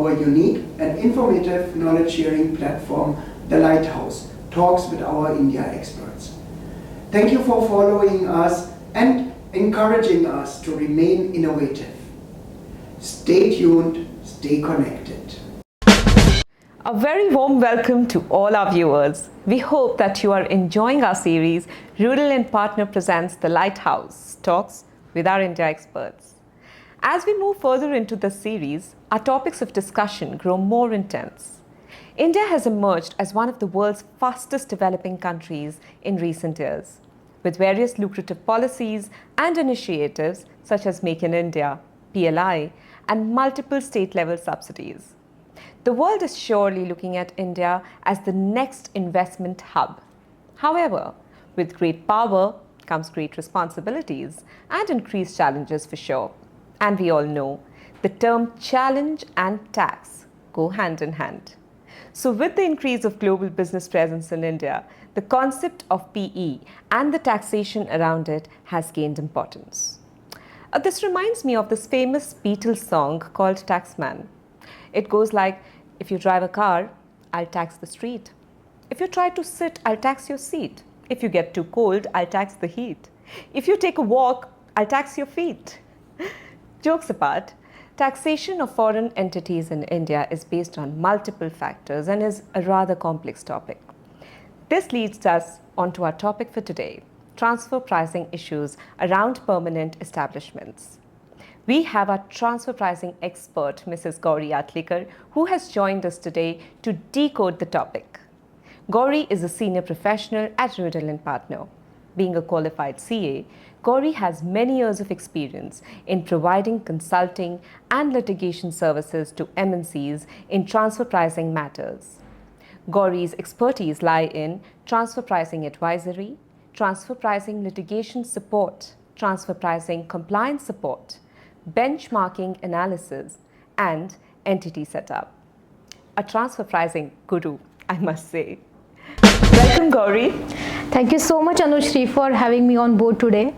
our unique and informative knowledge-sharing platform, the Lighthouse Talks with our India experts. Thank you for following us and encouraging us to remain innovative. Stay tuned, stay connected. A very warm welcome to all our viewers. We hope that you are enjoying our series, Rödl and Partner presents the Lighthouse Talks with our India experts. As we move further into this series, our topics of discussion grow more intense. India has emerged as one of the world's fastest developing countries in recent years, with various lucrative policies and initiatives such as Make in India, PLI, and multiple state-level subsidies. The world is surely looking at India as the next investment hub. However, with great power comes great responsibilities and increased challenges for sure. And we all know the term challenge and tax go hand in hand. So with the increase of global business presence in India, the concept of PE and the taxation around it has gained importance. This reminds me of this famous Beatles song called Taxman. It goes like, if you drive a car, I'll tax the street. If you try to sit, I'll tax your seat. If you get too cold, I'll tax the heat. If you take a walk, I'll tax your feet. Jokes apart, taxation of foreign entities in India is based on multiple factors and is a rather complex topic. This leads us onto our topic for today, transfer pricing issues around permanent establishments. We have our transfer pricing expert, Mrs. Gauri Athalekar, who has joined us today to decode the topic. Gauri is a senior professional at Rödl & Partner. Being a qualified CA, Gauri has many years of experience in providing consulting and litigation services to MNCs in transfer pricing matters. Gauri's expertise lie in transfer pricing advisory, transfer pricing litigation support, transfer pricing compliance support, benchmarking analysis, and entity setup. A transfer pricing guru, I must say. Welcome, Gauri. Thank you so much, Anushrii, for having me on board today.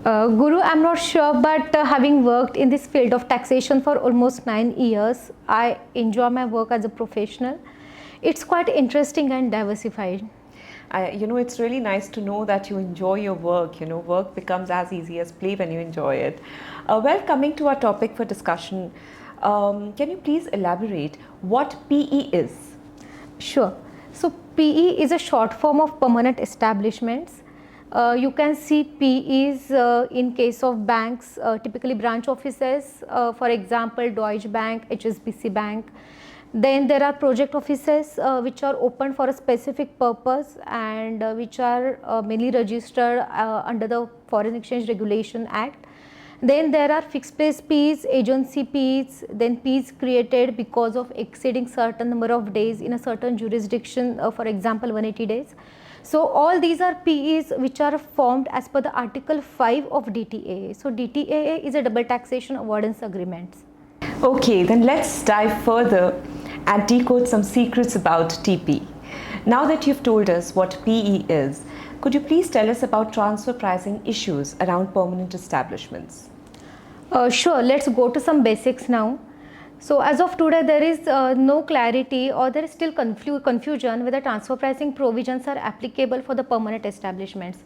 Guru, I'm not sure, but having worked in this field of taxation for almost 9 years, I enjoy my work as a professional. It's quite interesting and diversified. It's really nice to know that you enjoy your work. Work becomes as easy as play when you enjoy it. Coming to our topic for discussion, can you please elaborate what PE is? Sure. So PE is a short form of permanent establishments. You can see PEs in case of banks, typically branch offices, for example, Deutsche Bank, HSBC Bank. Then there are project offices which are open for a specific purpose and which are mainly registered under the Foreign Exchange Regulation Act. Then there are fixed place Ps, agency Ps, then Ps created because of exceeding certain number of days in a certain jurisdiction, for example 180 days. So all these are PEs which are formed as per the Article 5 of DTAA. So DTAA is a double taxation avoidance agreements. Okay, then let's dive further and decode some secrets about TP. Now that you've told us what PE is, could you please tell us about transfer pricing issues around permanent establishments? Sure, let's go to some basics now. So as of today, there is no clarity or there is still confusion whether transfer pricing provisions are applicable for the permanent establishments.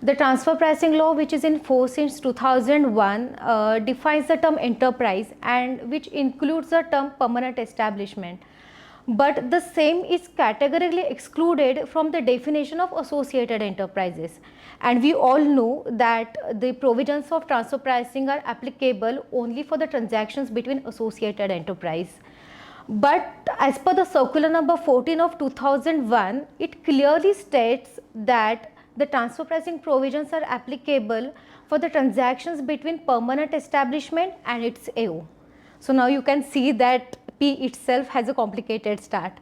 The transfer pricing law, which is in force since 2001, defines the term enterprise and which includes the term permanent establishment. But the same is categorically excluded from the definition of associated enterprises. And we all know that the provisions of transfer pricing are applicable only for the transactions between associated enterprise. But as per the circular number 14 of 2001, it clearly states that the transfer pricing provisions are applicable for the transactions between permanent establishment and its AO. So now you can see that P itself has a complicated start,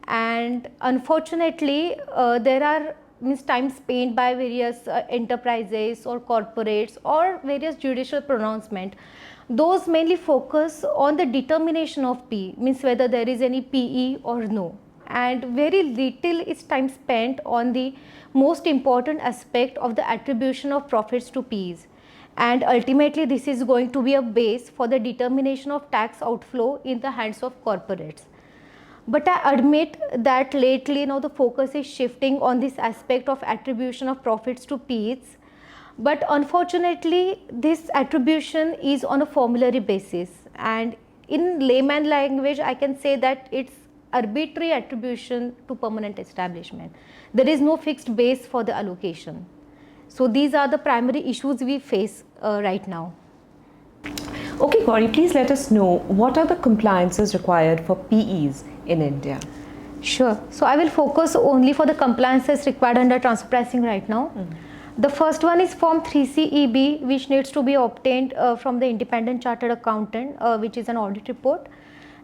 and unfortunately there are time spent by various enterprises or corporates or various judicial pronouncement. Those mainly focus on the determination of P, means whether there is any PE or no, and very little is time spent on the most important aspect of the attribution of profits to Ps. and ultimately this is going to be a base for the determination of tax outflow in the hands of corporates. But I admit that lately now the focus is shifting on this aspect of attribution of profits to PEs, but unfortunately this attribution is on a formulary basis, and in layman language I can say that it's arbitrary attribution to permanent establishment. There is no fixed base for the allocation. So these are the primary issues we face right now. Okay, Gauri, please let us know what are the compliances required for PEs in India? Sure. So I will focus only for the compliances required under transfer pricing right now. The first one is Form 3CEB, which needs to be obtained from the independent chartered accountant, which is an audit report.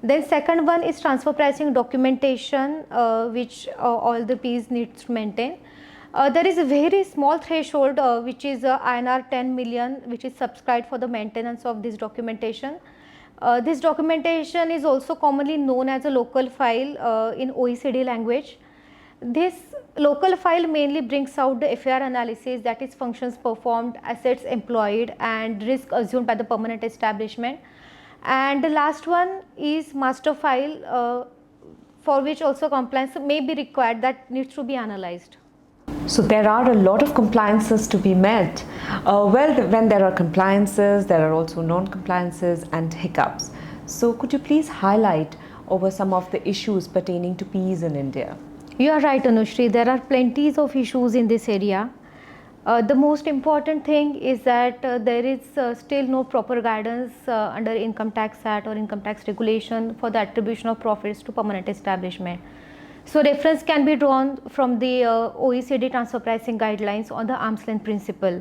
Then second one is transfer pricing documentation, which all the Ps need to maintain. There is a very small threshold which is INR 10 million, which is subscribed for the maintenance of this documentation. This documentation is also commonly known as a local file in OECD language. This local file mainly brings out the FAR analysis, that is functions performed, assets employed and risk assumed by the permanent establishment. And the last one is master file, for which also compliance may be required, that needs to be analyzed. So there are a lot of compliances to be met. When there are compliances, there are also non-compliances and hiccups. So could you please highlight over some of the issues pertaining to PEs in India? You are right, Anushrii. There are plenties of issues in this area. The most important thing is that there is still no proper guidance under Income Tax Act or Income Tax Regulation for the attribution of profits to permanent establishment. So reference can be drawn from the OECD transfer pricing guidelines on the arm's length principle.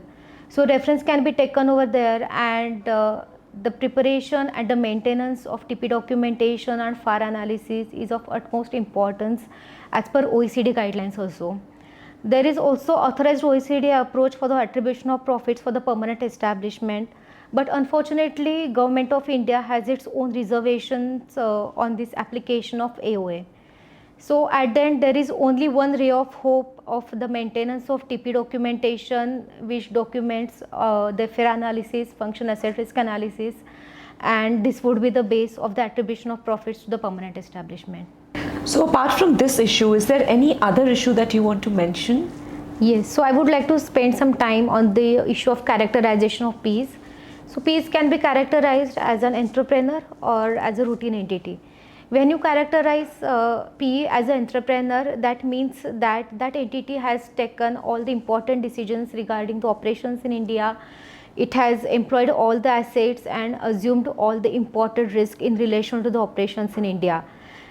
So reference can be taken over there, and the preparation and the maintenance of TP documentation and FAR analysis is of utmost importance as per OECD guidelines also. There is also authorized OECD approach for the attribution of profits for the permanent establishment, but unfortunately Government of India has its own reservations on this application of AOA. So at the end there is only one ray of hope of the maintenance of TP documentation, which documents the FAR analysis, function asset risk analysis, and this would be the base of the attribution of profits to the permanent establishment. So apart from this issue, is there any other issue that you want to mention? Yes, so I would like to spend some time on the issue of characterization of PEs. So PEs can be characterized as an entrepreneur or as a routine entity. When you characterize PE as an entrepreneur, that means that that entity has taken all the important decisions regarding the operations in India. It has employed all the assets and assumed all the important risk in relation to the operations in India.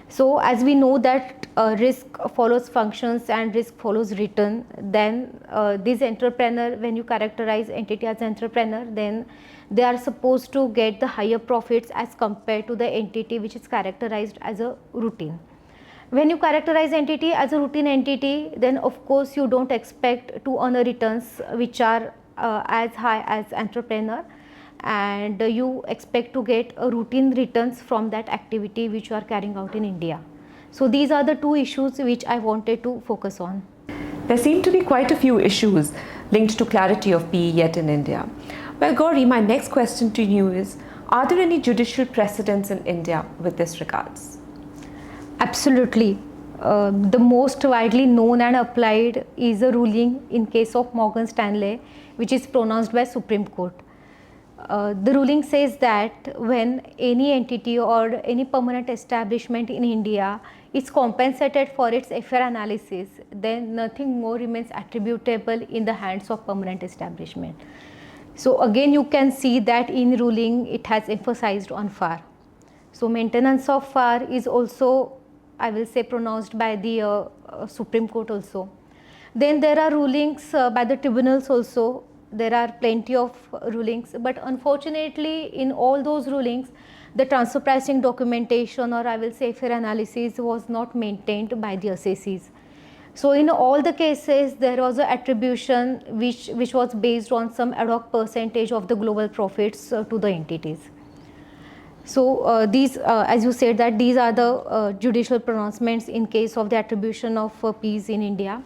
So as we know that risk follows functions and risk follows return, then this entrepreneur, when you characterize entity as entrepreneur, then they are supposed to get the higher profits as compared to the entity which is characterized as a routine. When you characterize entity as a routine entity, then of course you don't expect to earn returns which are as high as entrepreneur, and you expect to get a routine returns from that activity which you are carrying out in India. So these are the two issues which I wanted to focus on. There seem to be quite a few issues linked to clarity of PE yet in India. Well, Gauri, my next question to you is, are there any judicial precedents in India with this regards? Absolutely. The most widely known and applied is a ruling in case of Morgan Stanley, which is pronounced by Supreme Court. The ruling says that when any entity or any permanent establishment in India is compensated for its FAR analysis, then nothing more remains attributable in the hands of permanent establishment. So again you can see that in ruling it has emphasized on FAR. So maintenance of FAR is also, I will say, pronounced by the Supreme Court also. Then there are rulings by the tribunals also. There are plenty of rulings, but unfortunately in all those rulings the transfer pricing documentation, or I will say FAR analysis, was not maintained by the assessees. So in all the cases there was an attribution which was based on some ad hoc percentage of the global profits to the entities. So these, as you said, that these are the judicial pronouncements in case of the attribution of PEs in India.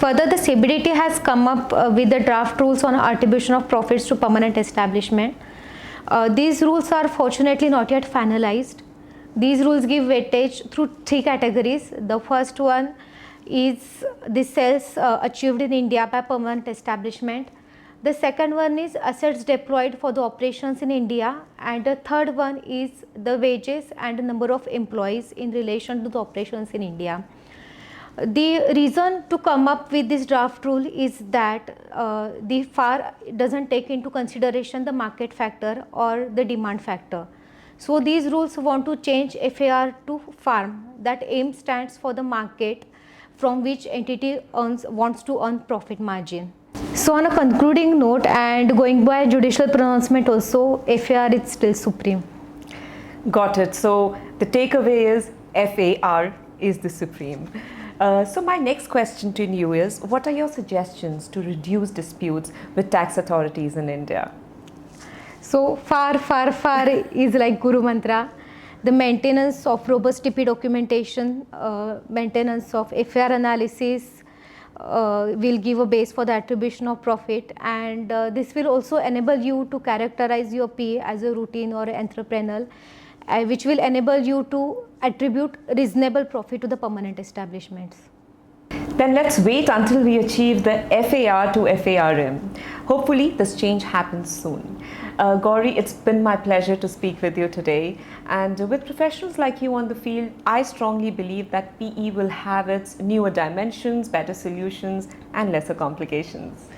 Further, the CBDT has come up with the draft rules on attribution of profits to permanent establishment. These rules are fortunately not yet finalized. These rules give weightage through three categories. The first one is the sales achieved in India by permanent establishment. The second one is assets deployed for the operations in India, and the third one is the wages and the number of employees in relation to the operations in India. The reason to come up with this draft rule is that the FAR doesn't take into consideration the market factor or the demand factor. So these rules want to change FAR to farm. That aim stands for the market from which entity wants to earn profit margin. So on a concluding note and going by judicial pronouncement also, FAR is still supreme. Got it. So the takeaway is FAR is the supreme. So my next question to you is, what are your suggestions to reduce disputes with tax authorities in India? So FAR is like Guru Mantra. The maintenance of robust TP documentation, maintenance of FAR analysis will give a base for the attribution of profit, and this will also enable you to characterize your PE as a routine or entrepreneurial, which will enable you to attribute reasonable profit to the permanent establishments. Then let's wait until we achieve the FAR to FARM. Hopefully this change happens soon. Gauri, it's been my pleasure to speak with you today, and with professionals like you on the field, I strongly believe that PE will have its newer dimensions, better solutions and lesser complications.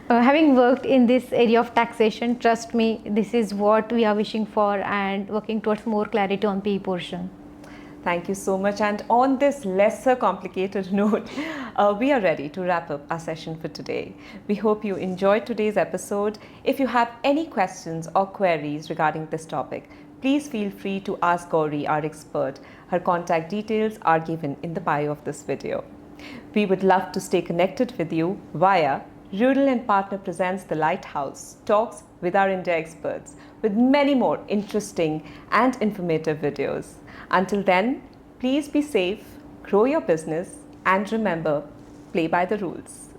Having worked in this area of taxation, trust me, this is what we are wishing for and working towards more clarity on PE portion. Thank you so much. And on this lesser complicated note, we are ready to wrap up our session for today. We hope you enjoyed today's episode. If you have any questions or queries regarding this topic, please feel free to ask Gauri, our expert. Her contact details are given in the bio of this video. We would love to stay connected with you via Rödl and Partner presents the Lighthouse Talks with our India experts, with many more interesting and informative videos. Until then, please be safe, grow your business, and remember, play by the rules.